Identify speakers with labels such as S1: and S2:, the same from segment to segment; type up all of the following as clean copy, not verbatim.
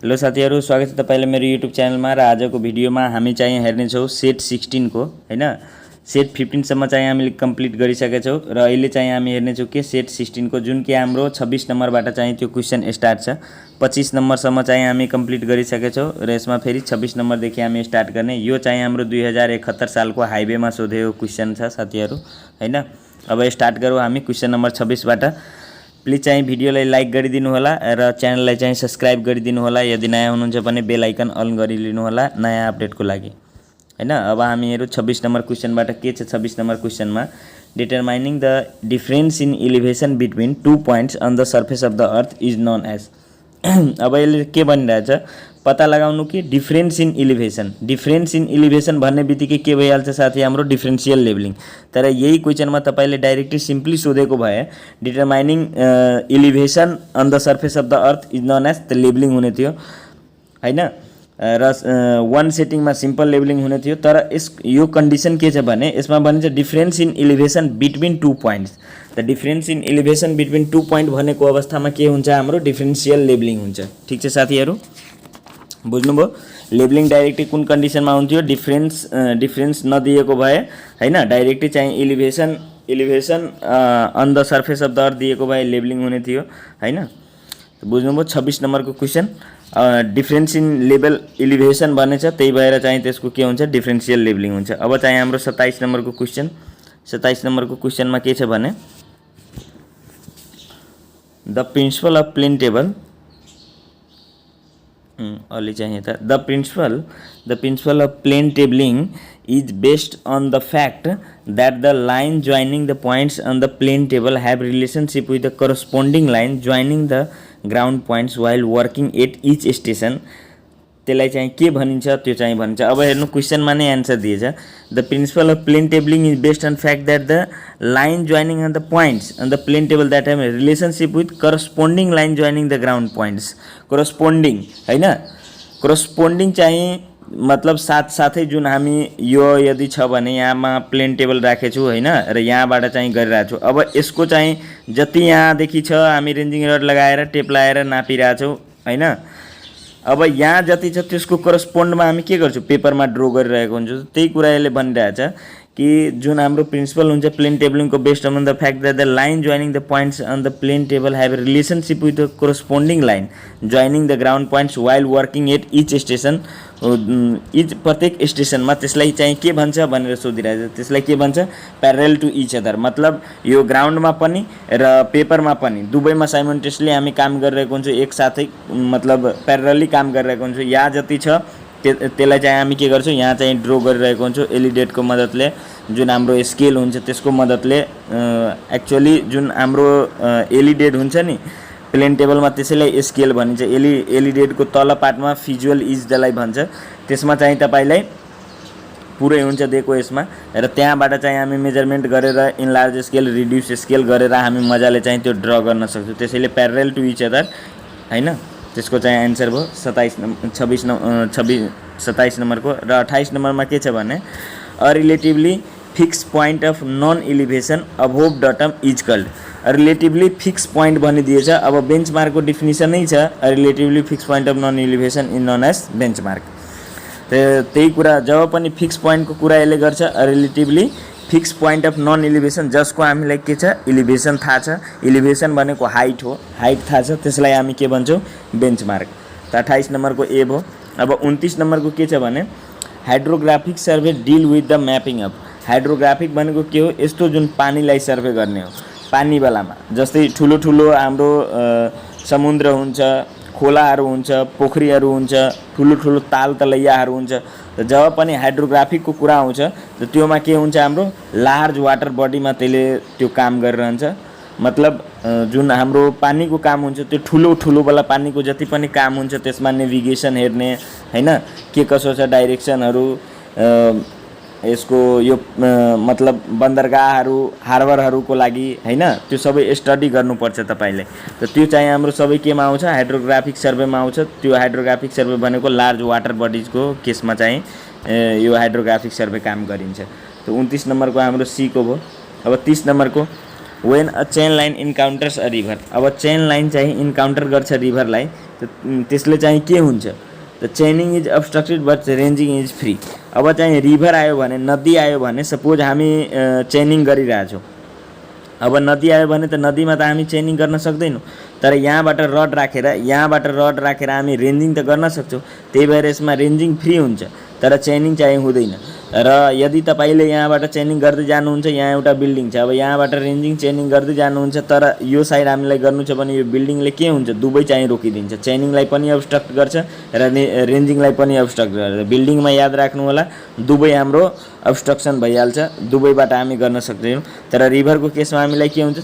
S1: Hello साथीहरु, स्वागत छ तपाईलाई मेरो युट्युब च्यानलमा। र आजको भिडियोमा हामी चाहिँ हेर्नेछौँ सेट 16 को हैन। सेट 15 सम्म चाहिँ हामीले कम्प्लिट गरिसकेका छौँ र अहिले चाहिँ हामी हेर्नेछौँ के सेट 16 को, जुन कि हाम्रो 26 नम्बरबाट चाहिँ त्यो क्वेशन स्टार्ट छ। 25 नम्बरसम्म चाहिँ हामी कम्प्लिट गरिसकेका छौँ र यसमा फेरि 26 नम्बरदेखि हामी स्टार्ट गर्ने। यो चाहिँ हाम्रो 2071 सालको हाइवेमा सोधेको क्वेशन छ साथीहरु हैन। अब स्टार्ट गरौँ हामी क्वेशन नम्बर 26 बाट। प्लिज चाहिँ भिडियोलाई लाइक गरिदिनु होला र च्यानललाई चाहिँ सब्स्क्राइब गरिदिनु होला। यदि नयाँ हुनुहुन्छ भने बेल आइकन अन गरिलिनु होला नयाँ अपडेटको लागि हैन। अब हामी हेरौँ 26 नम्बर क्वेशनबाट के छ। 26 नम्बर क्वेशनमा determining the difference in elevation between two points on the surface of the earth is known as. अब यसले के भनिरहेछ, पता लगाउनु कि डिफरेन्स इन एलिभेसन भन्ने बित्तिकै के भइहाल्छ साथी, हाम्रो डिफरेन्शियल लेभलिङ। तर यही क्वेशनमा तपाईले डाइरेक्टली सिम्पली सोधेको भए determining elevation on the surface of the earth is known as त लेभलिङ हुने थियो हैन। र वान सेटिङमा सिम्पल लेभलिङ हुने थियो। तर यो कन्डिसन के छ भने यसमा भनिन्छ difference in elevation between two points. त difference in elevation between two point भनेको अवस्थामा के हुन्छ, हाम्रो डिफरेन्शियल लेभलिङ हुन्छ। ठीक छ साथीहरु, बुझ्नुभयो। लेभलिङ डाइरेक्टली कुन कन्डिसनमा हुन्थ्यो, डिफरेन्स नदिएको भए हैन, डाइरेक्टली चाहिँ elevation on the surface of the earth दिएको भए लेभलिङ हुने थियो हैन। बुझ्नुभयो। 26 नम्बरको क्वेशन डिफरेन्स इन एलिभेसन भन्ने छ, त्यही भएर चाहिँ त्यसको के हुन्छ, डिफरेन्शियल लेभलिङ हुन्छ। अब चाहिँ हाम्रो 27 नम्बरको क्वेशन। 27 नम्बरको क्वेशनमा के छ भने the principle of plane table the principle of plane tabling is based on the fact that the line joining the points on the plane table have relationship with the corresponding line joining the ground points while working at each station। त्यसलाई चाहिँ के भनिन्छ, त्यो चाहिँ भनिन्छ। अब हेर्नु क्वेशनमा नै एन्सर दिएछ। The principle of plane tabling is based on fact that the line joining on the points on the plane table that have relationship with corresponding line joining the ground points. Corresponding हैन, corresponding चाहिँ मतलब साथसाथै जुन हामी यो यदि छ भने यहाँमा प्लेन टेबल राखेछु हैन र यहाँबाट चाहिँ गरिरहेछु। अब यसको चाहिँ जति यहाँदेखि छ हामी रेन्जिङ रड लगाएर टेप लगाएर नापिरहेछौँ हैन। अब यहाँ जति छ त्यसको करस्पोन्डमा हामी के गर्छौँ, पेपरमा ड्र गरिरहेको हुन्छौँ। त्यही कुरा यसले भनिरहेछ कि जुन हाम्रो प्रिन्सिपल हुन्छ प्लेन टेबलिङको based on the fact that the line joining the points on the plane table have relationship with the corresponding line joining the ground points while working at each station. प्रत्येक स्टेसनमा त्यसलाई चाहिँ के भन्छ भनेर सोधिरहेछ। त्यसलाई के भन्छ, प्यारल टु इच अदर। मतलब यो ग्राउन्डमा पनि र पेपरमा पनि दुवैमा साइमल्टेनियसली हामी काम गरिरहेको हुन्छौँ, एकसाथै मतलब प्यारलली काम गरिरहेको हुन्छौँ। यहाँ जति छ त्यसलाई चाहिँ हामी के गर्छौँ, यहाँ चाहिँ ड्र गरिरहेको हुन्छौँ एलिडेटको मद्दतले। जुन हाम्रो स्केल हुन्छ त्यसको मद्दतले एक्चुअली जुन हाम्रो एलिडेट हुन्छ नि प्लेन टेबलमा, त्यसैलाई स्केल भनिन्छ। एलिडेटको तल पार्टमा फिजुअल इज जसलाई भन्छ, त्यसमा चाहिँ तपाईलाई पुरै हुन्छ दिएको यसमा। र त्यहाँबाट चाहिँ हामी मेजरमेन्ट गरेर इनलार्ज स्केल रिड्युस स्केल गरेर हामी मजाले चाहिँ त्यो ड्र गर्न सक्छौँ। त्यसैले प्यारल टु इच अदर हैन। त्यसको चाहिँ एन्सर भयो 27 नम्बरको। र 28 नम्बरमा के छ भने a relatively fix point of known elevation above datum is called. Relatively fix point भनिदिएछ। अब बेन्चमार्कको डिफिनिसन नै छ relatively fix point of known elevation in known as benchmark. त्यही कुरा जब पनि फिक्स पोइन्टको कुरा यसले गर्छ, relatively fix point of known elevation जसको हामीलाई के छ, एलिभेसन थाहा छ। एलिभेसन भनेको हाइट हो, हाइट थाहा छ, त्यसलाई हामी के भन्छौँ, बेन्चमार्क। त 28 नम्बरको ए भयो। अब 29 नम्बरको के छ भने hydrographic survey deal with the mapping of. Hydrographic भनेको के हो, यस्तो जुन पानीलाई सर्वे गर्ने हो। पानी बेलामा जस्तै ठुलो ठुलो हाम्रो समुद्र हुन्छ, खोलाहरू हुन्छ, पोखरीहरू हुन्छ, ठुलो ठुलो ताल तलैयाहरू हुन्छ। त जब पनि हाइड्रोग्राफिकको कुरा आउँछ त त्योमा के हुन्छ, हाम्रो लार्ज वाटर बडीमा त्यसले त्यो काम गरिरहन्छ। मतलब जुन हाम्रो पानीको काम हुन्छ त्यो ठुलो वाला पानीको जति पनि काम हुन्छ त्यसमा नेभिगेसन हेर्ने हैन, के कसो छ डाइरेक्सनहरू, यसको यो मतलब बन्दरगाहहरू हार्बरहरूको लागि हैन, त्यो सबै स्टडी गर्नुपर्छ तपाईले। त त्यो चाहिँ हाम्रो सबै केमा आउँछ, हाइड्रोग्राफिक सर्वेमा आउँछ। त्यो हाइड्रोग्राफिक सर्वे भनेको लार्ज वाटर बडिजको केसमा चाहिँ यो हाइड्रोग्राफिक सर्वे काम गरिन्छ। त 29 नम्बरको हाम्रो सी को भयो। अब 30 नम्बरको when a chain line encounters a river. अब चेन लाइन चाहिँ इन्काउन्टर गर्छ रिभरलाई, त त्यसले चाहिँ के हुन्छ त chaining is obstructed but ranging is free. अब चाहिँ रिभर आयो भने, नदी आयो भने, सपोज हामी चेनिङ गरिरहेछौँ, अब नदी आयो भने त नदीमा त हामी चेनिङ गर्न सक्दैनौँ, तर यहाँबाट रड राखेर हामी रेन्जिङ त गर्न सक्छौँ। त्यही भएर यसमा रेन्जिङ फ्री हुन्छ तर चेनिङ चाहिँ हुँदैन। र यदि तपाईले यहाँबाट चेनिङ गर्दै जानुहुन्छ, यहाँ एउटा बिल्डिङ छ, अब यहाँबाट रेन्जिङ चेनिङ गर्दै जानुहुन्छ, तर यो साइड हामीलाई गर्नु छ भने यो बिल्डिङले के हुन्छ, दुवै चाहिँ रोकिदिन्छ, चेनिङलाई पनि अब्स्ट्रक्ट गर्छ र रेन्जिङलाई पनि अब्स्ट्रक्ट गर्छ। बिल्डिङमा याद राख्नु होला, दुवै हाम्रो अब्स्ट्रक्सन भइहाल्छ, दुवैबाट हामी गर्न सक्दैनौँ। तर रिभरको केसमा हामीलाई के हुन्छ,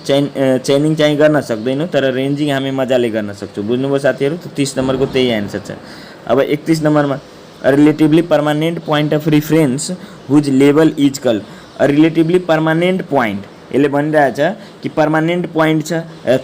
S1: चेनिङ चाहिँ गर्न सक्दैनौँ तर रेन्जिङ हामी मजाले गर्न सक्छौँ। बुझ्नुभयो साथीहरू? त 30 नम्बरको त्यही एन्सर छ। अब 31 नम्बरमा relatively permanent point of reference whose level is called. Relatively permanent point, यसले भनिरहेछ कि पर्मानेन्ट पोइन्ट छ,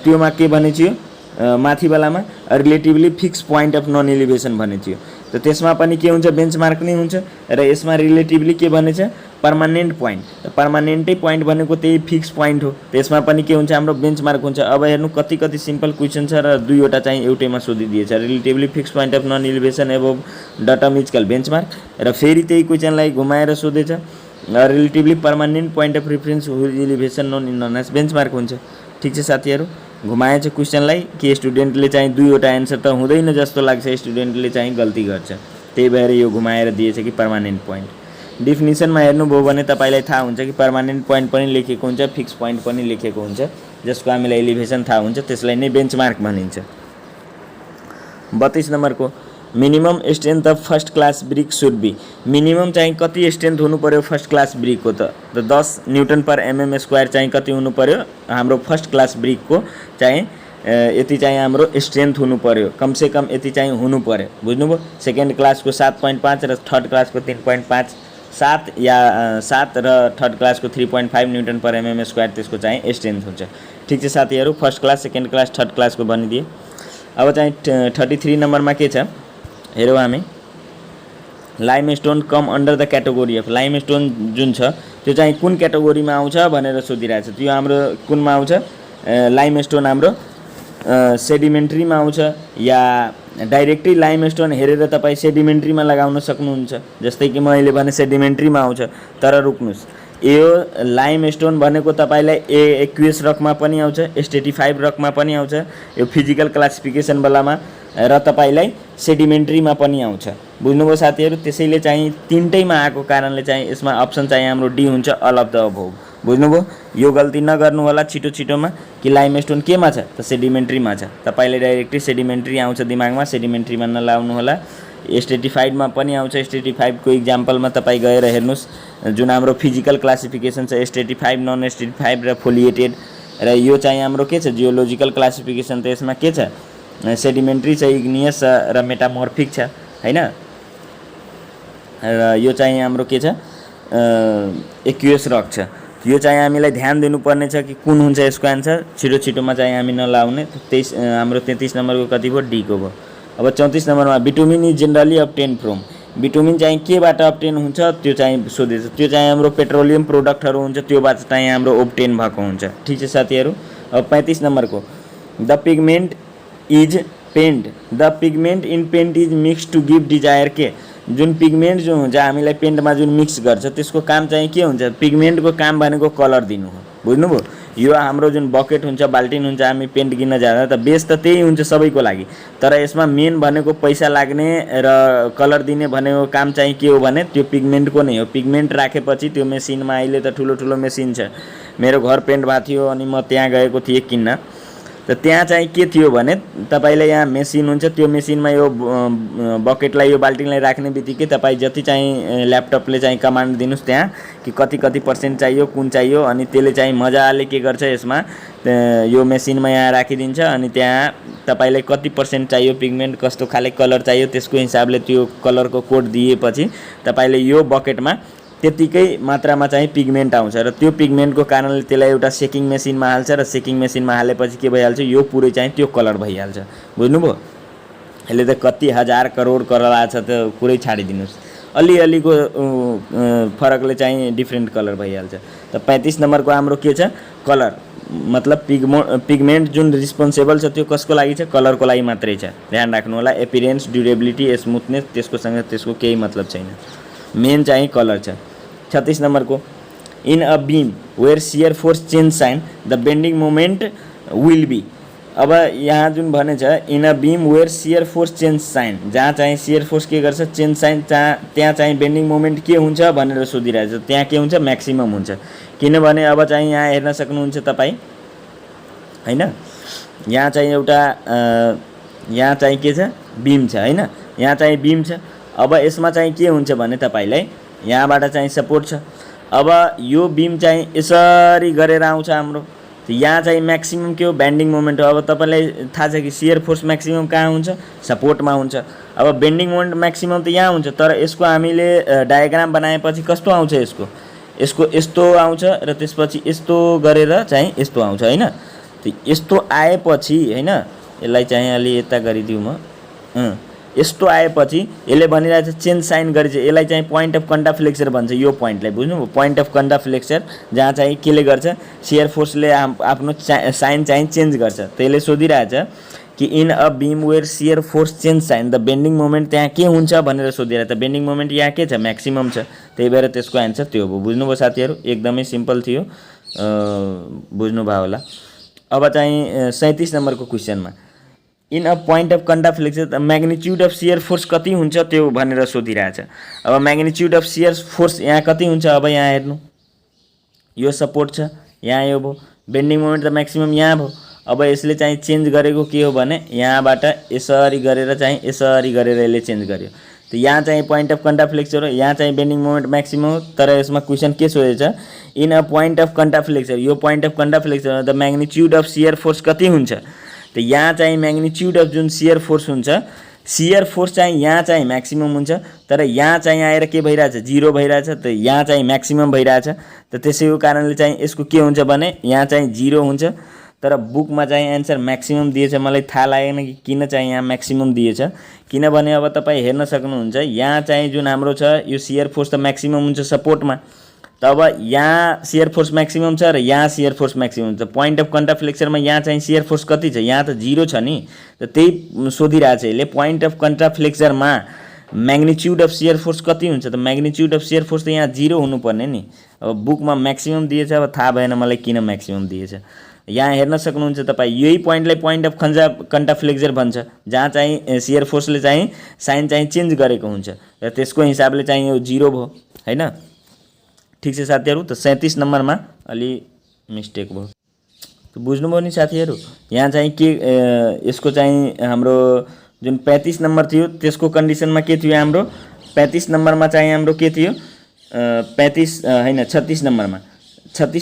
S1: त्योमा के भनेको थियो, माथिवालामा relatively fix point of known elevation भनेको थियो। त त्यसमा पनि के हुन्छ, बेन्चमार्क नै हुन्छ, र यसमा रिलेटिभली के भनेछ, पर्मानेन्ट पोइन्ट। पर्मानेन्टै पोइन्ट भनेको त्यही फिक्स पोइन्ट हो, त्यसमा पनि के हुन्छ, हाम्रो बेन्चमार्क हुन्छ। अब हेर्नु कति सिम्पल क्वेसन छ र दुईवटा चाहिँ एउटैमा सोधिदिएछ। Relatively fix point of known elevation above datum is called benchmark, र फेरि त्यही क्वेसनलाई घुमाएर सोधेछ relatively permanent point of reference whose elevation known as benchmark हुन्छ। ठिक छ साथीहरू, घुमाएछ क्वेसनलाई कि स्टुडेन्टले चाहिँ दुईवटा एन्सर त हुँदैन जस्तो लाग्छ, स्टुडेन्टले चाहिँ गल्ती गर्छ, त्यही भएर यो घुमाएर दिएछ कि पर्मानेन्ट पोइन्ट। डिफिनिसनमा हेर्नुभयो भने तपाईँलाई थाहा हुन्छ कि पर्मानेन्ट पोइन्ट पनि लेखेको हुन्छ, फिक्स पोइन्ट पनि लेखेको हुन्छ, जसको हामीलाई एलिभेसन थाहा हुन्छ, त्यसलाई नै बेन्चमार्क भनिन्छ। 32 नम्बरको minimum strength of first class brick should be. Minimum चाहिँ कति स्ट्रेन्थ हुनु पर्यो फर्स्ट क्लास ब्रिकको, त 10 न्युटन पर एमएम स्क्वायर चाहिँ कति हुनु पर्यो हाम्रो फर्स्ट क्लास ब्रिकको चाहिँ, यति चाहिँ हाम्रो स्ट्रेन्थ हुनु पर्यो, कमसे कम यति चाहिँ हुनु पर्यो। बुझ्नुभयो? सेकेन्ड क्लासको 7.5 र थर्ड क्लासको 3.5, 7 र थर्ड क्लासको 3.5 न्युटन पर एमएम स्क्वायर त्यसको चाहिँ स्ट्रेन्थ हुन्छ। ठिक छ साथीहरू, first class, second class, third क्लासको भनिदिए। अब चाहिँ 33 नम्बरमा के छ हेरौँ हामी, limestone com under the category of. Limestone जुन छ त्यो चाहिँ कुन क्याटेगोरीमा आउँछ भनेर सोधिरहेछ। त्यो हाम्रो कुनमा आउँछ, लाइमस्टोन हाम्रो सेडिमेन्ट्रीमा आउँछ, या डाइरेक्टली लाइमस्टोन हेरेर तपाईँ सेडिमेन्ट्रीमा लगाउन सक्नुहुन्छ, जस्तै कि मैले भने सेडिमेन्ट्रीमा आउँछ। तर रोक्नुहोस्, यो लाइमस्टोन भनेको तपाईँलाई एक्वियस रकमा पनि आउँछ, स्ट्रेटिफाइड रकमा पनि आउँछ, यो फिजिकल क्लासिफिकेसन बेलामा, र तपाईँलाई सेडिमेन्ट्रीमा पनि आउँछ। बुझ्नुभयो साथीहरू? त्यसैले चाहिँ तिनटैमा आएको कारणले चाहिँ यसमा अप्सन चाहिँ हाम्रो डी हुन्छ, अल अफ द अबोभ। बुझ्नुभयो? यो गल्ती नगर्नु होला छिटोमा कि लाइमस्टोन केमा छ त सेडिमेन्ट्रीमा छ, तपाईँले डाइरेक्टली सेडिमेन्ट्री आउँछ दिमागमा, सेडिमेन्ट्रीमा नलाउनु होला। स्ट्रेटिफाइडमा पनि आउँछ, स्ट्रेटिफाइडको इक्जाम्पलमा तपाईँ गएर हेर्नुहोस्, जुन हाम्रो फिजिकल क्लासिफिकेसन छ स्ट्रेटिफाइड, नन स्ट्रेटिफाइड र फोलिएटेड, र यो चाहिँ हाम्रो के छ जियोलोजिकल क्लासिफिकेसन, त यसमा के छ सेडिमेन्ट्री छ, इग्नियस र मेटामोर्फिक छ, हैन। र यो चाहिँ हाम्रो के छ एक्युएस रक छ। यो चाहिँ हामीलाई ध्यान दिनुपर्ने छ कि कुन हुन्छ यसको एन्सर, छिटोमा चाहिँ हामी नलाउने। 23 हाम्रो 33 नम्बरको कति भयो, डी को भयो। अब 34 नम्बरमा bitumen is generally obtain from. Bitumen चाहिँ केबाट अब्टेन हुन्छ त्यो चाहिँ सोधेछ। त्यो चाहिँ हाम्रो पेट्रोलियम प्रोडक्टहरू हुन्छ, त्योबाट चाहिँ हाम्रो ओब्टेन भएको हुन्छ। ठिक छ साथीहरू। अब 35 नम्बरको the pigment is paint. The pigment in paint is mix to give desire के। जुन पिगमेन्ट जो हुन्छ हामीलाई पेन्टमा जुन मिक्स गर्छ त्यसको काम चाहिँ के हुन्छ, पिगमेन्टको काम भनेको कलर दिनु हो। बुझ्नुभयो? यो हाम्रो जुन बकेट हुन्छ, बाल्टिन हुन्छ, हामी पेन्ट किन्न जाँदा त बेस त त्यही हुन्छ सबैको लागि, तर यसमा मेन भनेको पैसा लाग्ने र कलर दिने भनेको काम चाहिँ के हो भने त्यो पिगमेन्टको नै हो। पिगमेन्ट राखेपछि त्यो मेसिनमा, अहिले त ठुलो मेसिन छ, मेरो घर पेन्ट भएको थियो अनि म त्यहाँ गएको थिएँ किन्न, त त्यहाँ चाहिँ के थियो भने तपाईले यहाँ मेसिन हुन्छ, त्यो मेसिनमा यो बकेटलाई, यो बाल्टिनलाई राख्ने बित्तिकै तपाईँ जति चाहिँ ल्यापटपले चाहिँ कमान्ड दिनुस् त्यहाँ कि कति पर्सेन्ट चाहियो, कुन चाहियो, अनि त्यसले चाहिँ मजाले के गर्छ यसमा यो मेसिनमा यहाँ राखिदिन्छ, अनि त्यहाँ तपाईलाई कति पर्सेन्ट चाहियो पिगमेन्ट, कस्तो खाले कलर चाहियो, त्यसको हिसाबले त्यो कलरको कोड दिएपछि तपाईले यो बकेटमा त्यतिकै मात्रामा चाहिँ पिगमेन्ट आउँछ, र त्यो पिगमेन्टको कारणले त्यसलाई एउटा सेकिङ मेसिनमा हाल्छ, र सेकिङ मेसिनमा हालेपछि के भइहाल्छ, यो पुरै चाहिँ त्यो कलर भइहाल्छ। बुझ्नुभयो? यसले त कति हजार करोड कलर छ, त पुरै छाडिदिनुहोस्, अलिअलिको फरकले चाहिँ डिफ्रेन्ट कलर भइहाल्छ। त 35 नम्बरको हाम्रो के छ, कलर। मतलब पिगमेन्ट जुन रिस्पोन्सिबल छ त्यो कसको लागि छ, कलरको लागि मात्रै छ। ध्यान राख्नु होला, एपियरेन्स, ड्युरेबिलिटी, स्मुथनेस त्यसकोसँग त्यसको केही मतलब छैन, मेन चाहिँ कलर छ। 36 नम्बरको, in a beam where shear force change sign the bending moment will be. अब यहाँ जुन भनेछ in a beam where shear force change sign, जहाँ चाहिँ शियर फोर्स के गर्छ, चेन्ज साइन, त्यहाँ चाहिँ बेन्डिङ मोमेन्ट के हुन्छ भनेर सोधिरहेछ। त्यहाँ के हुन्छ, म्याक्सिमम हुन्छ। किनभने अब चाहिँ यहाँ हेर्न सक्नुहुन्छ तपाईँ हैन, यहाँ चाहिँ एउटा यहाँ चाहिँ के छ, बीम छ हैन, यहाँ चाहिँ बीम छ। अब यसमा चाहिँ के हुन्छ भने तपाईँलाई यहाँबाट चाहिँ सपोर्ट छ। अब यो बीम चाहिँ यसरी गरेर आउँछ हाम्रो, यहाँ चाहिँ म्याक्सिमम के हो, बेन्डिङ मोमेन्ट हो। अब तपाईँलाई थाहा छ कि शियर फोर्स म्याक्सिमम कहाँ हुन्छ, सपोर्टमा हुन्छ। अब बेन्डिङ मोमेन्ट म्याक्सिमम त यहाँ हुन्छ, तर यसको हामीले डायग्राम बनाएपछि कस्तो आउँछ, यसको यस्तो आउँछ र त्यसपछि यस्तो गरेर चाहिँ यस्तो आउँछ हैन। त यस्तो आएपछि हैन, यसलाई चाहिँ अलि यता गरिदिउँ म, यस्तो आएपछि यसले भनिरहेछ चेन्ज साइन गरेछ, यसलाई चाहिँ पोइन्ट अफ कन्ट्राफ्लेक्सर भन्छ। यो पोइन्टलाई बुझ्नुभयो, पोइन्ट अफ कन्ट्राफ्लेक्सर, जहाँ चाहिँ केले गर्छ, शियर फोर्सले आफ्नो साइन चाहिँ चेन्ज गर्छ। त्यसले सोधिरहेछ कि in a beam where shear force change sign the bending moment त्यहाँ के हुन्छ भनेर सोधिरहेछ। बेन्डिङ मोमेन्ट यहाँ के छ, म्याक्सिमम छ, त्यही भएर त्यसको एन्सर त्यो हो। बुझ्नुभयो साथीहरू, एकदमै सिम्पल थियो, बुझ्नुभयो होला। अब चाहिँ 37 नम्बरको क्वेसनमा, in a point of contraflexure the magnitude of shear force कति हुन्छ त्यो भनेर सोधिरहेछ। अब म्याग्निट्युड अफ शियर फोर्स यहाँ कति हुन्छ, अब यहाँ हेर्नु, यो सपोर्ट छ, यहाँ यो भयो, बेन्डिङ मोमेन्ट त म्याक्सिमम यहाँ भयो। अब यसले चाहिँ चेन्ज गरेको के हो भने यहाँबाट यसरी गरेर चाहिँ यसरी गरेर यसले चेन्ज गर्यो। त यहाँ चाहिँ पोइन्ट अफ कन्ट्राफ्लेक्सर हो, यहाँ चाहिँ बेन्डिङ मोमेन्ट म्याक्सिमम हो। तर यसमा क्वेसन के सोधेछ, in a point of contraflexure, यो point of contraflexure the magnitude of shear force कति हुन्छ। त यहाँ चाहिँ म्याग्निट्युड अफ जुन शियर फोर्स हुन्छ, शियर फोर्स चाहिँ यहाँ चाहिँ म्याक्सिमम हुन्छ, तर यहाँ चाहिँ आएर के भइरहेछ, जिरो भइरहेछ। त यहाँ चाहिँ म्याक्सिमम भइरहेछ। त त्यसैको कारणले चाहिँ यसको के हुन्छ भने यहाँ चाहिँ जिरो हुन्छ। तर बुकमा चाहिँ एन्सर म्याक्सिमम दिएछ। मलाई थाहा लागेन कि किन चाहिँ यहाँ म्याक्सिमम दिएछ, किनभने अब तपाईँ हेर्न सक्नुहुन्छ यहाँ चाहिँ जुन हाम्रो छ यो शियर फोर्स त म्याक्सिमम हुन्छ सपोर्टमा। त अब यहाँ शियर फोर्स म्याक्सिमम छ र यहाँ शियर फोर्स म्याक्सिमम छ। पोइन्ट अफ कन्ट्राफ्लेक्सरमा यहाँ चाहिँ शियर फोर्स कति छ, यहाँ त जिरो छ नि। त त्यही सोधिरहेछ यसले, पोइन्ट अफ कन्ट्राफ्लेक्सरमा म्याग्निट्युड अफ शियर फोर्स कति हुन्छ। त म्याग्निट्युड अफ शियर फोर्स त यहाँ जिरो हुनुपर्ने नि। अब बुकमा म्याक्सिमम दिएछ, अब थाहा भएन मलाई किन म्याक्सिमम दिएछ। यहाँ हेर्न सक्नुहुन्छ तपाईँ, यही पोइन्टलाई पोइन्ट अफ कन्ट्राफ्लेक्सर भन्छ, जहाँ चाहिँ शियर फोर्सले चाहिँ साइन चाहिँ चेन्ज गरेको हुन्छ र त्यसको हिसाबले चाहिँ यो जिरो भयो हैन। ठिक छ साथीहरू। त 37 नम्बरमा अलि मिस्टेक भयो, त बुझ्नुभयो नि साथीहरू। यहाँ चाहिँ के यसको चाहिँ हाम्रो जुन 35 नम्बर थियो त्यसको कन्डिसनमा के थियो हाम्रो, 35 नम्बरमा चाहिँ हाम्रो के थियो, 36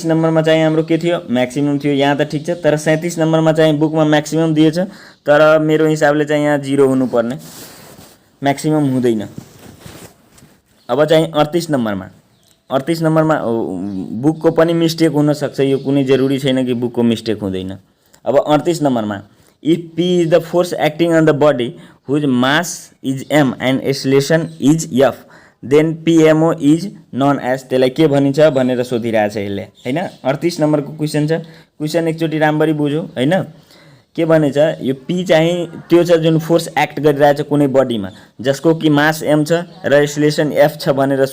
S1: नम्बरमा चाहिँ हाम्रो के थियो, म्याक्सिमम थियो। यहाँ त ठिक छ, तर 37 नम्बरमा चाहिँ बुकमा म्याक्सिमम दिएछ, तर मेरो हिसाबले चाहिँ यहाँ जिरो हुनुपर्ने, म्याक्सिमम हुँदैन। अब चाहिँ 38 नम्बरमा बुकको पनि मिस्टेक हुनसक्छ, यो कुनै जरुरी छैन कि बुकको मिस्टेक हुँदैन। अब 38 नम्बरमा, if P is the force acting on the body whose mass is M and acceleration is F then PMO is known as, त्यसलाई के भनिन्छ भनेर सोधिरहेछ यसले हैन। 38 नम्बरको क्वेसन छ, क्वेसन एकचोटि राम्ररी बुझ्यो हैन। के भनेछ, यो पी चाहिँ त्यो छ जुन फोर्स एक्ट गरिरहेछ कुनै बडीमा, जसको कि मास एम छ र एक्सेलरेसन एफ छ भनेर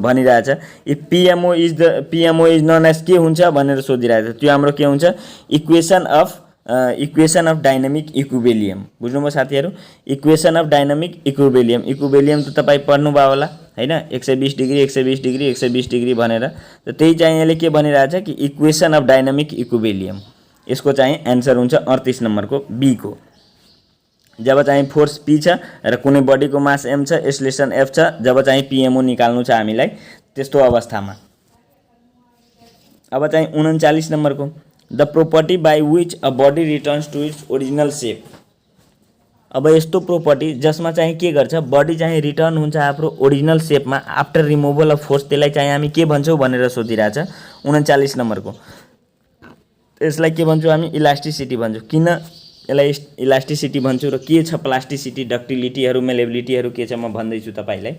S1: भनिरहेछ। If PMO is known as के हुन्छ भनेर सोधिरहेछ। त्यो हाम्रो के हुन्छ, इक्वेसन अफ डाइनामिक इक्विलिब्रियम। बुझ्नुभयो साथीहरू, इक्वेसन अफ डाइनामिक इक्विलिब्रियम त तपाईँ पढ्नुभयो होला हैन, 120 डिग्री 120 डिग्री 120 डिग्री भनेर। त त्यही चाहिँ यसले के भनिरहेछ कि इक्वेसन अफ डाइनामिक इक्विलिब्रियम। यसको चाहिँ एन्सर हुन्छ 38 नम्बरको बी को। जब चाहिँ फोर्स पी छ र कुनै बडीको मास एम छ, एक्सेलरेसन एफ छ, जब चाहिँ पिएमओ निकाल्नु छ हामीलाई, त्यस्तो अवस्थामा। अब चाहिँ 39 नम्बरको, the property by which a body returns to its original shape. अब यस्तो प्रोपर्टी जसमा चाहिँ के गर्छ, बडी चाहिँ रिटर्न हुन्छ आफ्नो ओरिजिनल सेपमा आफ्टर रिमुभल अफ फोर्स, त्यसलाई चाहिँ हामी के भन्छौँ भनेर सोधिरहेछ 39 नम्बरको। यसलाई के भन्छौँ हामी, इलास्टिसिटी भन्छौँ। किन यसलाई इलास्टिसिटी भन्छु र के छ प्लास्टिसिटी, डक्टिलिटीहरू, मेलेबिलिटीहरू के छ म भन्दैछु तपाईलाई।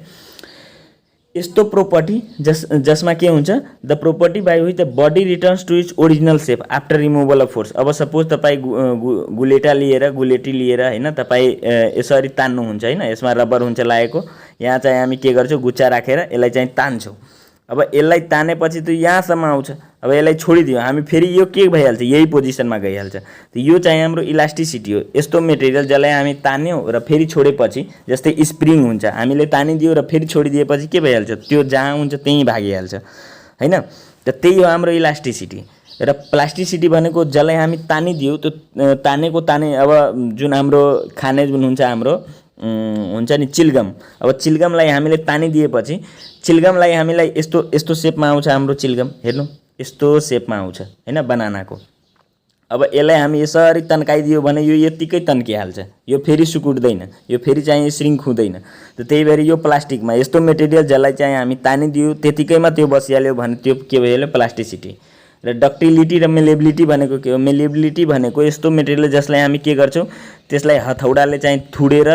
S1: यस्तो प्रोपर्टी जसमा के हुन्छ, the property by which the body returns to its original shape after removal of force. अब सपोज तपाईँ गुलेटी लिएर होइन तपाईँ यसरी तान्नुहुन्छ होइन, यसमा रबर हुन्छ लागेको, यहाँ चाहिँ हामी के गर्छौँ, गुच्चा राखेर यसलाई चाहिँ तान्छौँ। अब यसलाई तानेपछि त यहाँसम्म आउँछ, अब यसलाई छोडिदियो हामी फेरि यो के भइहाल्छ, यही पोजिसनमा गइहाल्छ। त यो चाहिँ हाम्रो इलास्टिसिटी हो। यस्तो मेटेरियल जसलाई हामी तान्यौँ र फेरि छोडेपछि, जस्तै स्प्रिङ हुन्छ, हामीले तानिदियो र फेरि छोडिदिएपछि के भइहाल्छ, त्यो जहाँ हुन्छ त्यहीँ भागिहाल्छ होइन। त त्यही हो हाम्रो इलास्टिसिटी। र प्लास्टिसिटी भनेको जसलाई हामी तानिदियो त्यो ताने अब जुन हाम्रो खाने जुन हुन्छ हाम्रो हुन्छ नि चिलगम, अब चिलगमलाई हामीले तानिदिएपछि चिलगमलाई हामीलाई यस्तो सेपमा आउँछ हाम्रो चिलगम, हेर्नु यस्तो सेपमा आउँछ होइन बनानाको। अब यसलाई हामी यसरी तन्काइदियो भने यो यत्तिकै तन्किहाल्छ, यो फेरि सुकुट्दैन, यो फेरि चाहिँ श्रिङ्क हुँदैन। त त्यही भएर यो प्लास्टिकमा यस्तो मेटेरियल जसलाई चाहिँ हामी तानिदियो त्यतिकैमा त्यो बसिहाल्यो भने त्यो के भइहाल्यो, प्लास्टिसिटी। र डक्टिलिटी र मेलेबिलिटी भनेको के हो, मेलेबिलिटी भनेको यस्तो मेटेरियल जसलाई हामी के गर्छौँ, त्यसलाई हथौडाले चाहिँ थुडेर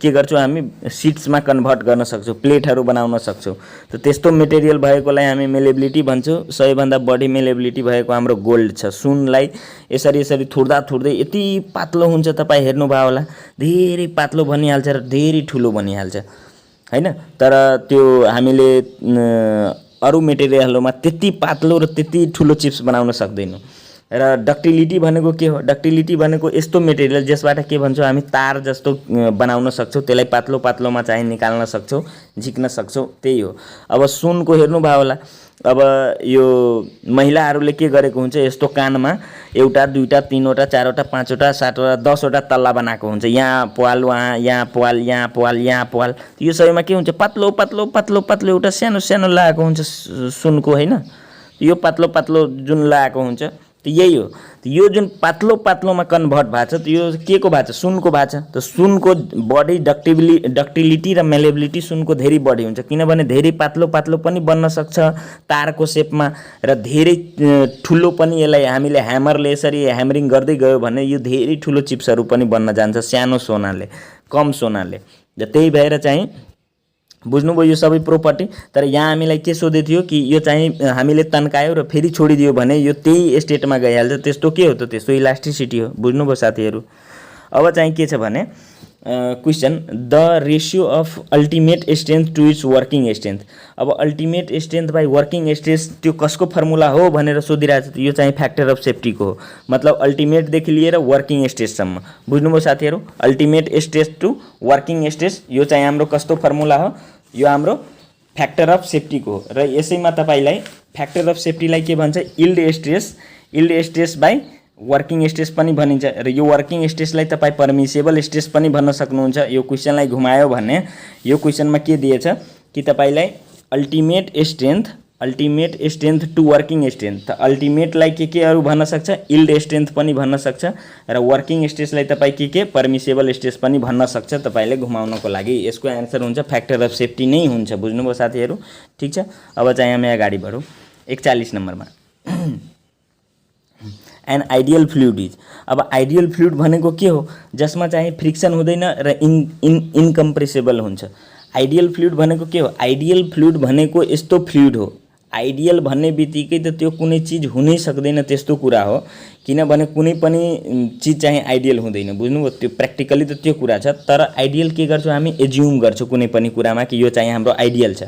S1: के गर्छौँ, हामी सिट्समा कन्भर्ट गर्न सक्छौँ, प्लेटहरू बनाउन सक्छौँ। त त्यस्तो मेटेरियल भएकोलाई हामी मेलेबिलिटी भन्छौँ। सबैभन्दा बढी मेलेबिलिटी भएको हाम्रो गोल्ड छ। सुनलाई यसरी थुड्दै यति पातलो हुन्छ, तपाईँ हेर्नुभयो होला, धेरै पातलो बनिहाल्छ र धेरै ठुलो बनिहाल्छ होइन। तर त्यो हामीले अरू मेटेरियलहरूमा त्यति पातलो र त्यति ठुलो चिप्स बनाउन सक्दैनौँ। र डक्टिलिटी भनेको के हो, डक्टिलिटी भनेको यस्तो मेटेरियल जसबाट के भन्छौँ हामी, तार जस्तो बनाउन सक्छौँ, त्यसलाई पातलोमा चाहिँ निकाल्न सक्छौँ, झिक्न सक्छौँ, त्यही हो। अब सुनको हेर्नुभयो होला, अब यो महिलाहरूले के गरेको हुन्छ, यस्तो कानमा एउटा दुईवटा तीनवटा चारवटा पाँचवटा सातवटा 10वटा तल्ला बनाएको हुन्छ, यहाँ पाल वहाँ, यहाँ पाल यहाँ पाल यहाँ पाल। यो सबैमा के हुन्छ, पातलो एउटा सानो लगाएको हुन्छ सुनको होइन। यो पातलो जुन लगाएको हुन्छ त यही हो। त यो जुन पातलोमा कन्भर्ट भएको छ, त यो के को भएको छ, सुनको भएको छ। त सुनको बढी डक्टिलिटी र मेलेबिलिटी सुनको धेरै बढी हुन्छ, किनभने धेरै पातलो पनि बन्न सक्छ तारको सेपमा, र धेरै ठुलो पनि यसलाई हामीले ह्यामरले यसरी ह्यामरिङ गर्दै गयो भने यो धेरै ठुलो चिप्सहरू पनि बन्न जान्छ सानो सोनाले, कम सोनाले। र त्यही भएर चाहिँ बुझ्नुभयो यो सबै प्रोपर्टी। तर यहाँ हामीलाई के सोधे थियो कि यो चाहिँ हामीले तन्कायो र फेरि छोडिदियो भने यो त्यही स्टेटमा गइहाल्छ, त्यस्तो के हो त, त्यस्तो इलास्टिसिटी हो। बुझ्नुभयो साथीहरू। अब चाहिँ के छ भने question, the ratio of ultimate strength to its working strength. अब ultimate strength by working stress त्यो कसको फर्मुला हो भनेर सोधिरहेको छ। यो चाहिँ फ्याक्टर अफ सेफ्टीको हो, मतलब अल्टिमेटदेखि लिएर वर्किङ स्ट्रेससम्म। बुझ्नुभयो साथीहरू, ultimate stress to working stress यो चाहिँ हाम्रो कस्तो फर्मुला हो, यो हाम्रो फ्याक्टर अफ सेफ्टीको हो। र यसैमा तपाईँलाई फ्याक्टर अफ सेफ्टीलाई के भन्छ, इल्ड स्ट्रेस बाई वर्किङ स्ट्रेस पनि भनिन्छ। र यो वर्किङ स्ट्रेसलाई तपाईँ पर्मिसेबल स्ट्रेस पनि भन्न सक्नुहुन्छ। यो क्वेसनलाई घुमायो भने यो क्वेसनमा के दिएछ कि तपाईँलाई ultimate strength to working strength. त अल्टिमेटलाई के अरू भन्न सक्छ, इल्ड स्ट्रेन्थ पनि भन्न सक्छ, र वर्किङ स्ट्रेसलाई तपाईँ के पर्मिसेबल स्ट्रेस पनि भन्न सक्छ। तपाईँले घुमाउनको लागि यसको एन्सर हुन्छ फ्याक्टर अफ सेफ्टी नै हुन्छ। बुझ्नुभयो साथीहरू, ठिक छ। अब चाहिँ हामी अगाडि बढौँ 41 नम्बरमा। And ideal fluid is. अब आइडियल फ्लुइड भनेको के हो, जसमा चाहिँ फ्रिक्सन हुँदैन र इन्कम्प्रेसेबल हुन्छ। आइडियल फ्लुइड भनेको के हो, आइडियल फ्लुइड भनेको यस्तो फ्लुइड हो। आइडियल भन्ने बित्तिकै त त्यो कुनै चिज हुनै सक्दैन त्यस्तो कुरा हो, किनभने कुनै पनि चिज चाहिँ आइडियल हुँदैन। बुझ्नुभयो, त्यो प्र्याक्टिकली त त्यो कुरा छ। तर आइडियल के गर्छौँ हामी, एज्युम गर्छौँ कुनै पनि कुरामा कि यो चाहिँ हाम्रो आइडियल छ।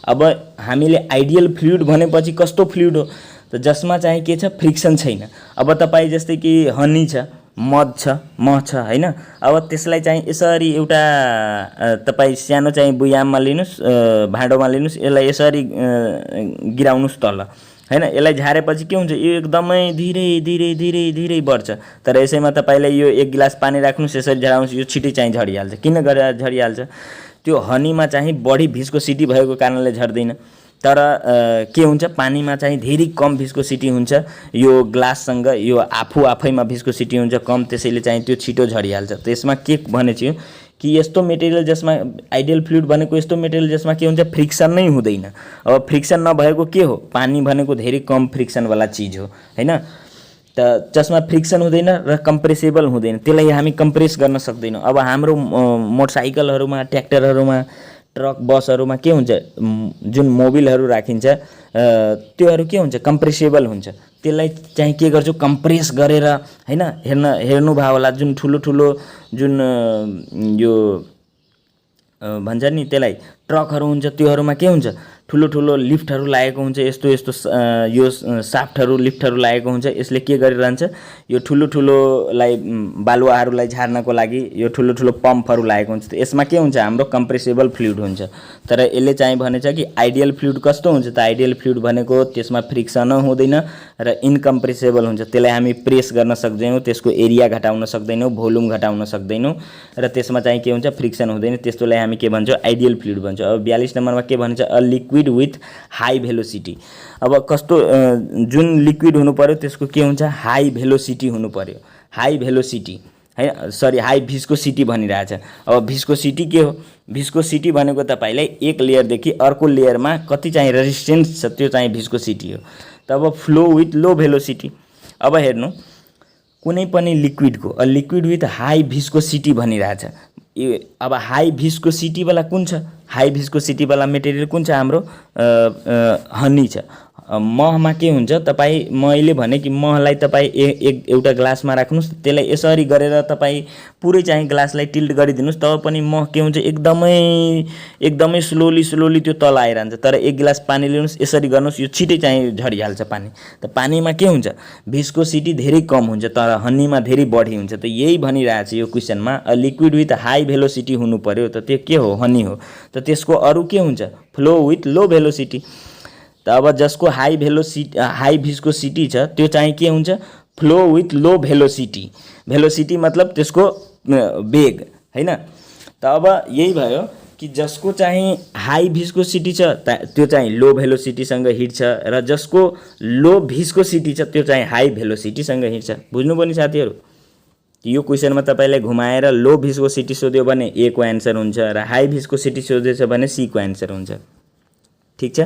S1: अब हामीले आइडियल फ्लुइड भनेपछि कस्तो फ्लुइड हो त, जसमा चाहिँ के छ, फ्रिक्सन छैन। अब तपाईँ जस्तै कि हनी छ, मध छ, मह छ होइन। अब त्यसलाई चाहिँ यसरी एउटा तपाईँ सानो चाहिँ बुयाममा लिनुहोस्, भाँडोमा लिनुहोस्, यसलाई यसरी गिराउनुहोस् तल होइन। यसलाई झारेपछि के हुन्छ, यो एकदमै धीरै बढ्छ। तर यसैमा तपाईँलाई यो 1 गिलास पानी राख्नुहोस्, यसरी झराउनुहोस्, यो छिटै चाहिँ झरिहाल्छ। किन झरिहाल्छ, त्यो हनीमा चाहिँ बढी भिस्कोसिटी भएको कारणले झर्दैन। तर के हुन्छ, पानीमा चाहिँ धेरै कम भिस्कोसिटी हुन्छ, यो ग्लाससँग यो आफैमा भिस्कोसिटी हुन्छ कम, त्यसैले चाहिँ त्यो छिटो झरिहाल्छ। त्यसमा के भनेछु कि यस्तो मेटेरियल जसमा आइडियल फ्लुइड भनेको यस्तो मेटेरियल जसमा के हुन्छ, फ्रिक्सन नै हुँदैन। अब फ्रिक्सन नभएको के हो, पानी भनेको धेरै कम फ्रिक्सनवाला चिज हो होइन। त जसमा फ्रिक्सन हुँदैन र कम्प्रेसेबल हुँदैन, त्यसलाई हामी कम्प्रेस गर्न सक्दैनौँ। अब हाम्रो मोटरसाइकलहरूमा, ट्र्याक्टरहरूमा ट्रक बसहरुमा के हुन्छ जुन मोबिलहरु राखिन्छ त्योहरु के हुन्छ कम्प्रेसेबल हुन्छ त्यसलाई चाहिँ के गर्छु कम्प्रेस गरेर हैन हेर्नु भयो होला जुन ठुलो ठुलो जुन यो भन्छ नि त्यसलाई ट्रकहरु हुन्छ त्योहरुमा के हुन्छ ठुलो ठुलो लिफ्टहरु लागेको हुन्छ यस्तो यस्तो यो साफ्टहरु लिफ्टहरु लागेको हुन्छ यसले के गरिरहन्छ यो ठुलो ठुलोलाई बालुवाहरुलाई झार्नको लागि यो ठुलो ठुलो पम्पहरु लागेको हुन्छ यसमा के हुन्छ हाम्रो कम्प्रेसेबल फ्लुइड हुन्छ तर यसले चाहिँ भनेछ कि आइडियल फ्लुइड कस्तो हुन्छ त आइडियल फ्लुइड भनेको त्यसमा फ्रिक्सन हुँदैन र इनकम्प्रेसेबल हुन्छ त्यसलाई हामी प्रेस गर्न सक्दैनौं त्यसको एरिया घटाउन सक्दैनौं भोल्युम घटाउन सक्दैनौं र त्यसमा चाहिँ के हुन्छ फ्रिक्सन हुँदैन त्यस्तोलाई हामी के भन्छौं आइडियल फ्लुइड भन्छौं अब 42 नम्बरमा के भन्छ a liquid with high velocity अब कस्तो जुन लिक्विड हुनु पर्यो त्यसको के हुन्छ हाई भेलोसिटी हुनु पर्यो हाई भेलोसिटी है सरी हाई भिस्कोसिटी भनिरहेछ अब भिस्कोसिटी के हो भिस्कोसिटी भनेको तपाईलाई एक लेयर देखि अर्को लेयरमा कति चाहिँ रेजिस्टेन्स छ त्यो चाहिँ भिस्कोसिटी हो तब फ्लो विथ लो भेलोसिटी अब हेर्नु कुनै पनि लिक्विडको a liquid with high viscosity भनिरहेछ अब हाई भिस्कोसिटी वाला कुन छ हाई भिस्कोसिटी वाला मटेरियल कुन छ हाम्रो हनी छ महमा के हुन्छ तपाई मैले भने कि महलाई तपाई एउटा ग्लासमा राख्नुस् त्यसलाई यसरी गरेर तपाई पुरै चाहिँ ग्लासलाई टिल्ट गरिदिनुस् तब पनि मह के हुन्छ एकदमै स्लोली त्यो तल आइरहन्छ तर एक गिलास पानी लिनुस् यसरी गर्नुस् यो छिटै चाहिँ झडिहाल्छ पानी त पानीमा के हुन्छ भिस्कोसिटी धेरै कम हुन्छ तर हनीमा धेरै बढी हुन्छ त यही भनिरहेछ यो क्वेशनमा a liquid with high velocity हुनु पर्यो त त्यो के हो हनी हो त त्यसको अरु के हुन्छ फ्लो विथ लो भेलोसिटी त अब जसको हाई भिस्कोसिटी छ त्यो चाहिँ के हुन्छ फ्लो विथ लो भेलोसिटी मतलब त्यसको वेग हैन त अब यही भयो कि जसको चाहिँ हाई भिस्कोसिटी छ त्यो चाहिँ लो भेलोसिटी सँग हिट्छ र जसको लो भिस्कोसिटी छ त्यो चाहिँ हाई भेलोसिटी सँग हिट्छ बुझ्नु पनि साथीहरु यो क्वेशनमा तपाईलाई घुमाएर लो भिस्कोसिटी सोध्यो भने ए को आन्सर हुन्छ र हाई भिस्कोसिटी सोधेछ भने सी को आन्सर हुन्छ ठीक छ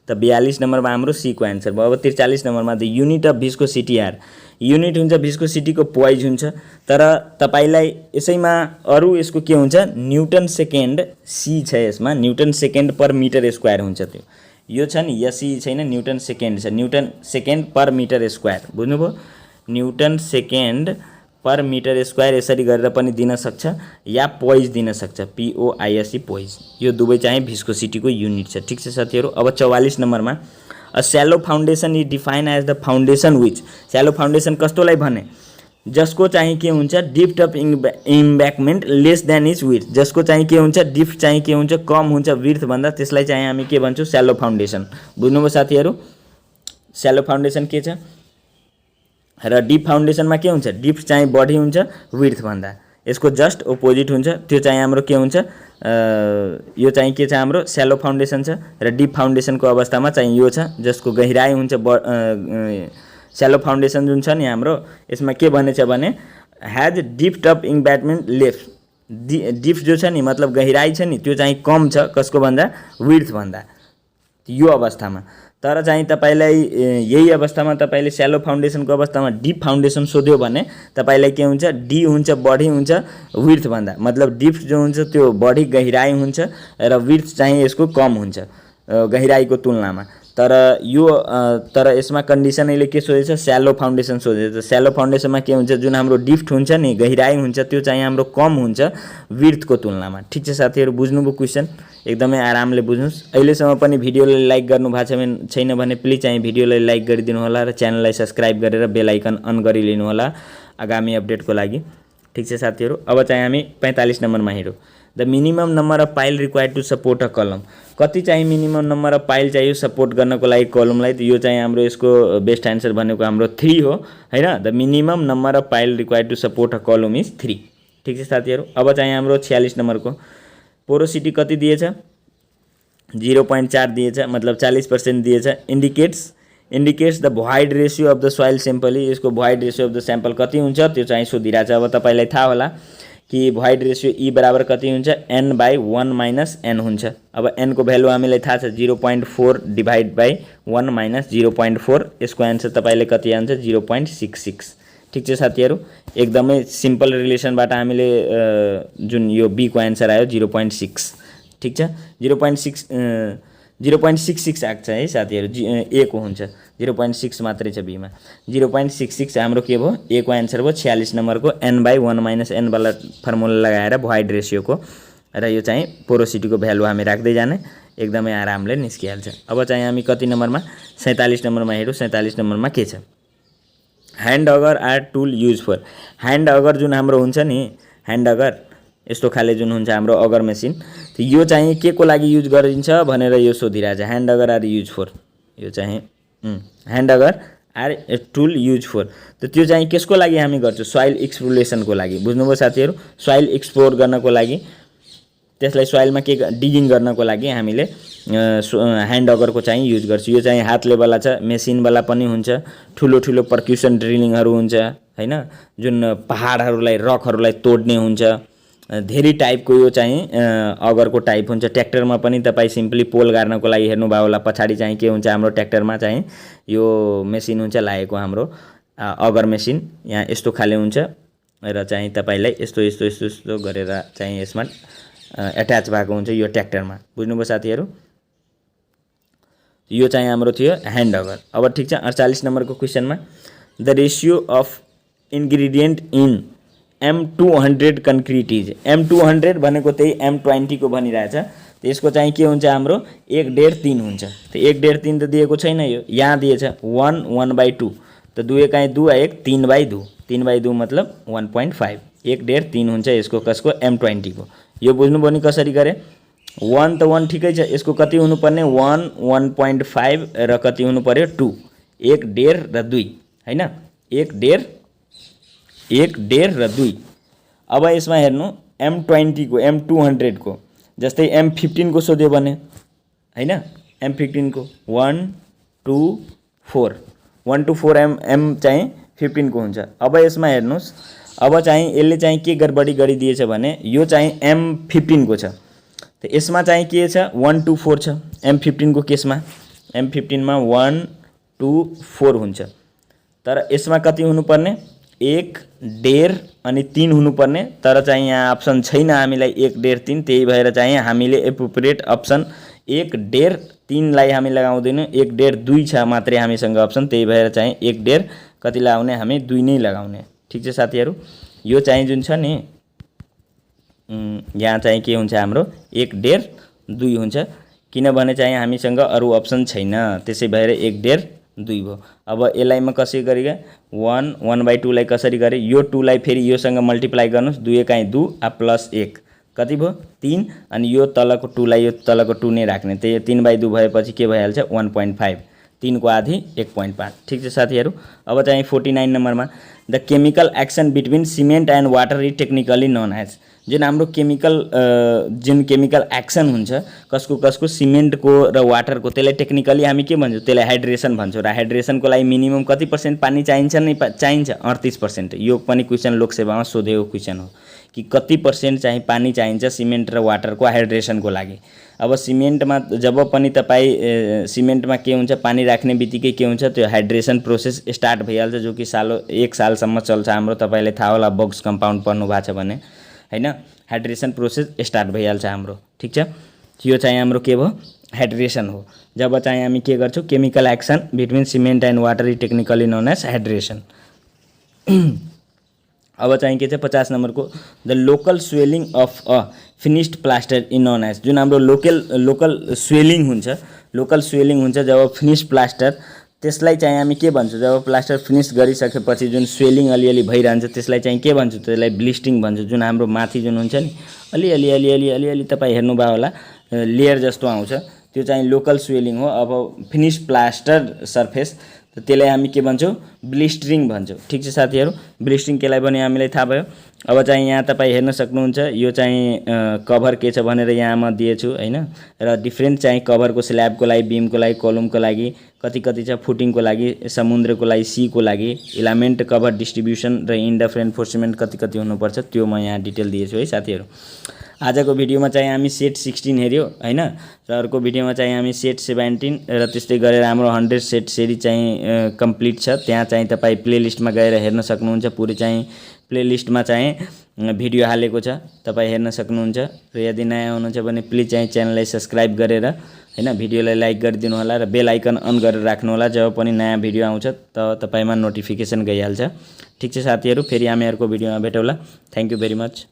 S1: त 42 नम्बरमा हाम्रो सी को आन्सर भयो अब 43 नम्बरमा the unit of viscosity are unit हुन्छ भिस्कोसिटी को पोइज हुन्छ तर तपाईलाई यसैमा अरु यसको के हुन्छ न्यूटन सेकेन्ड सी छ यसमा newton second per metre square हुन्छ त्यो यो छ नि यसी छैन न्यूटन सेकेन्ड छ newton second per metre square बुझ्नुभयो newton second per metre square यसरी गरेर पनि दिन सक्छ या पोइज दिन सक्छ POISE पोइज यो दुवै चाहिँ भिस्कोसिटी को युनिट छ ठीक छ साथीहरु अब 44 नम्बरमा a shallow foundation is defined as the foundation which shallow foundation कस्तोलाई भने जसको चाहिँ के हुन्छ depth of embankment less than is width जसको चाहिँ के हुन्छ डेप्थ चाहिँ के हुन्छ कम हुन्छ विड्थ भन्दा त्यसलाई चाहिँ हामी के भन्छौं शैलो फाउन्डेसन बुझ्नुभयो साथीहरु शैलो फाउन्डेसन के छ र डीप फाउन्डेसनमा के हुन्छ डेप्थ चाहिँ बढी हुन्छ विड्थ भन्दा यसको जस्ट अपोजिट हुन्छ त्यो चाहिँ हाम्रो के हुन्छ यो चाहिँ के छ हाम्रो शैलो फाउन्डेसन छ र डीप फाउन्डेसनको अवस्थामा चाहिँ यो छ जसको गहिराई हुन्छ शैलो फाउन्डेसन जुन छ नि हाम्रो यसमा के भनेछ भने has depth of embankment less depth जो छ नि मतलब गहिराई छ नि त्यो चाहिँ कम छ कसको भन्दा विड्थ भन्दा यो अवस्थामा तर चाहिँ तपाईलाई यही अवस्थामा तपाईले शैलो फाउन्डेसनको अवस्थामा डीप फाउन्डेसन सोध्यो भने तपाईलाई के हुन्छ डी हुन्छ बढी हुन्छ विड्थ भन्दा मतलब डेप्थ जो हुन्छ त्यो बढी गहिराई हुन्छ र विड्थ चाहिँ यसको कम हुन्छ गहिराईको तुलनामा तर यसमा कन्डिसनले के सोधेछ शैलो फाउन्डेसन सोधेछ शैलो फाउन्डेसनमा के हुन्छ जुन हाम्रो डेप्थ हुन्छ नि गहिराई हुन्छ त्यो चाहिँ हाम्रो कम हुन्छ विड्थको तुलनामा ठीक छ साथीहरु बुझ्नुभयो क्वेशन एकदमै आरामले बुझ्नुस् अहिलेसम्म पनि भिडियोलाई लाइक गर्नु भएको छैन भने प्लिज चाहिँ भिडियोलाई लाइक गरिदिनु होला र च्यानललाई सब्स्क्राइब गरेर बेल आइकन अन गरिलिनु होला आगामी अपडेटको लागि ठीक छ साथीहरु अब चाहिँ हामी 45 नम्बरमा हेरौं the minimum number of pile required to support a column कति चाहिँ मिनिमम नम्बर अफ पाइल चाहियो सपोर्ट गर्नको लागि कलमलाई त यो चाहिँ हाम्रो यसको बेस्ट आन्सर भनेको हाम्रो 3 हो हैन the minimum number of pile required to support a column is 3 ठीक छ साथीहरु अब चाहिँ हाम्रो 46 नम्बरको पोरोसिटी कति दिएछ 0.4 दिएछ मतलब 40% दिएछ indicates the void ratio of the soil sample यसको void ratio of the sample कति हुन्छ त्यो चाहिँ सोधिराछ अब तपाईलाई थाहा होला कि void ratio E बराबर कति हुन्छ n/1 - n हुन्छ अब n को भ्यालु हामीलाई थाहा छ 0.4 डिवाइड बाइ 1 - 0.4 यसको आन्सर तपाईले कति आउँछ 0.66 ठीक छ साथीहरु एकदमै सिम्पल रिलेसनबाट हामीले जुन यो B को आन्सर आयो 0.6 ठिक छ 0.66 आएको छ है साथीहरू ए को हुन्छ 0.6 मात्रै छ बीमा 0.66 हाम्रो के भयो ए को एन्सर भयो 46 नम्बरको n/1 - n वाला फर्मुला लगाएर भोइड रेसियोको र यो चाहिँ पोरोसिटीको भ्यालु हामी राख्दै जाने एकदमै आरामले निस्किहाल्छ। अब चाहिँ हामी कति नम्बरमा 47 नम्बरमा हेरौँ। 47 नम्बरमा के छ hand auger are tool use for hand auger जुन हाम्रो हुन्छ नि ह्यान्ड अगर यस्तो खाले जुन हुन्छ हाम्रो अगर मेसिन त यो चाहिँ के को लागि युज गरिन्छ भनेर यो सोधिरहेछ hand auger are use for यो चाहिँ hand auger are tool use for त त्यो चाहिँ केसको लागि हामी गर्छौँ सोइल एक्सप्लोरेसनको लागि बुझ्नुभयो साथीहरू सोइल एक्सप्लोर गर्नको लागि त्यसलाई सोइलमा के डिगिङ गर्नको लागि हामीले ह्यान्ड अगरको चाहिँ युज गर्छौँ। यो चाहिँ हातले वाला छ मेसिनवाला पनि हुन्छ ठुलो ठुलो पर्क्युसन ड्रिलिङहरू हुन्छ हैन जुन पहाडहरूलाई रकहरूलाई तोड्ने हुन्छ धेरै टाइपको यो चाहिँ अगरको टाइप हुन्छ। ट्र्याक्टरमा पनि तपाईँ सिम्पली पोल गाड्नको लागि हेर्नुभयो होला पछाडि चाहिँ के हुन्छ हाम्रो ट्र्याक्टरमा चाहिँ यो मेसिन हुन्छ लागेको हाम्रो अगर मेसिन यहाँ यस्तो खाले हुन्छ र चाहिँ तपाईलाई यस्तो यस्तो यस्तो यस्तो गरेर चाहिँ यसमा एट्याच भएको हुन्छ यो ट्र्याक्टरमा बुझ्नुभयो साथीहरू। यो चाहिँ हाम्रो थियो ह्यान्ड अगर। अब ठिक छ 48 नम्बरको क्वेसनमा the ratio of ingredient in M200 concrete is M200 भनेको त्यही M20 को भनिरहेछ त्यसको चाहिँ के हुन्छ हाम्रो 1.5 हुन्छ त 1.5 त दिएको छैन यो यहाँ दिएछ 1/2 त 2 एकाइ 2 1 3/2 3/2 मतलब 1.5 1.5 हुन्छ यसको कसको M20 को। यो बुझ्नुभयो नि कसरी गरे 1 त 1 ठिकै छ यसको कति हुनुपर्ने 1 1.5 र कति हुनु पर्यो 2 1.5 र 2 हैन 1.5 र 2। अब यसमा हेर्नु M20 को M200 को जस्तै M15 को सोध्यो भने हैन M15 को 1 2 4 1 to 4 M चाहिँ 15 को हुन्छ। अब यसमा हेर्नुस् अब चाहिँ यसले चाहिँ के गडबडी गरिदिएछ भने यो चाहिँ M15 को छ त यसमा चाहिँ के छ 1 to 4 छ M15 को केसमा M15 मा 1 2 4 हुन्छ तर यसमा कति हुनुपर्ने 1.5 अनि 3 हुनुपर्ने तर चाहिँ यहाँ अप्सन छैन हामीलाई 1.5 3 त्यही भएर चाहिँ हामीले एप्रोप्रिएट अप्सन 1.5 3 लाई हामी लगाउँदैनौँ 1.5 2 छ मात्रै हामीसँग अप्सन त्यही भएर चाहिँ 1.5 कति लगाउने हामी 2 नै लगाउने। ठीक छ साथीहरु यो चाहिँ जुन छ नि यहाँ चाहिँ के हुन्छ हाम्रो 1.5 2 हुन्छ किनभने चाहिँ हामीसँग अरु अप्सन छैन त्यसै भएर 1.5 2 भयो। अब यसलाई म कसरी गरेगा 1 1/2 लाई कसरी गरे यो 2 लाई फेरि योसँग मल्टिप्लाई गर्नुस् 2 एकाइ 2 प्लस 1 कति भयो 3 अनि यो तलको 2 लाई यो तलको 2 नै राख्ने त्यही 3/2 भएपछि के भइहाल्छ 1.5 3 को आधी 1.5। ठीक छ साथीहरु अब चाहिँ 49 नम्बरमा the chemical action between cement and water is technically known as जुन हाम्रो जुन केमिकल एक्सन हुन्छ कसको कसको सिमेन्टको र वाटरको त्यसलाई टेक्निकली हामी के भन्छौँ त्यसलाई हाइड्रेसन भन्छौँ र हाइड्रेसनको लागि मिनिमम कति % पानी चाहिन्छ नि चाहिन्छ 38%। यो पनि क्वेशन लोकसेवामा सोधेको क्वेशन हो कि कति % चाहिँ पानी चाहिन्छ सिमेन्ट र वाटरको हाइड्रेसनको लागि। अब सिमेन्टमा जब पनि तपाई सिमेन्टमा के हुन्छ पानी राख्ने बित्तिकै के हुन्छ त्यो हाइड्रेसन प्रोसेस स्टार्ट भइहाल्छ जो कि 1 सालसम्म चल्छ हाम्रो तपाईलाई थाहा होला बक्स कम्पाउन्ड पढ्नु भएको छ भने हैन हाइड्रेसन प्रोसेस स्टार्ट भइहाल्छ हाम्रो। ठीक छ यो चाहिँ हाम्रो के भयो हाइड्रेसन हो जब चाहिँ हामी के गर्छौं chemical action between cement and water is technically known as hydration. अब चाहिँ के छ 50 नम्बरको the local swelling of a finished plaster in known as जुन हाम्रो लोकल स्वेलिङ हुन्छ जब फिनिश्ड प्लास्टर त्यसलाई चाहिँ हामी के भन्छौं जब प्लास्टर फिनिश गरिसकेपछि जुन स्वेलिङ अलिअलि भइरहन्छ त्यसलाई चाहिँ के भन्छौं त्यसलाई ब्लिस्टिङ भन्छौं। जुन हाम्रो माथि जुन हुन्छ नि अलिअलि तपाई हेर्नु भयो होला लेयर जस्तो आउँछ त्यो चाहिँ लोकल स्वेलिङ हो। अब फिनिश्ड प्लास्टर सरफेस त त्यसलाई हामी के भन्छौं ब्लिस्टरिङ भन्छौं। ठीक छ साथीहरु ब्लिस्टरिङ केलाई भने हामीलाई थाहा भयो। अब चाहिँ यहाँ तपाई हेर्न सक्नुहुन्छ यो चाहिँ कभर के छ भनेर यहाँ म दिएछु हैन र डिफरेन्ट चाहिँ कभरको स्ल्याबको लागि बीमको लागि कलमको लागि कति छ फुटिङको लागि समुद्रको लागि सी को लागि इलामेन्ट कभर डिस्ट्रिब्युसन र इन्डफ रेन्फोर्समेन्ट कति हुनुपर्छ त्यो म यहाँ डिटेल दिएछु है साथीहरु। आजको भिडियोमा चाहिँ हामी सेट 16 हेर्यो हैन र अर्को भिडियोमा चाहिँ हामी सेट 17 र त्यस्तै गरेर हाम्रो 100 सेट सिरिज चाहिँ कम्प्लिट छ। त्यहाँ चाहिँ तपाई प्लेलिस्टमा गएर हेर्न सक्नुहुन्छ। पुरै चाहिँ प्लेलिस्टमा चाहिँ भिडियो हालेको छ, तपाईँ हेर्न सक्नुहुन्छ। र यदि नयाँ हुनुहुन्छ भने प्लिज चाहिँ च्यानललाई सब्सक्राइब गरेर हैन भिडियोलाई लाइक गरिदिनु होला र बेल आइकन अन गरेर राख्नु होला। जब पनि नयाँ भिडियो आउँछ त तपाईमा नोटिफिकेसन गइहाल्छ। ठीक छ साथीहरू, फेरि हामी अर्को भिडियोमा भेटौँला। Thank you very much.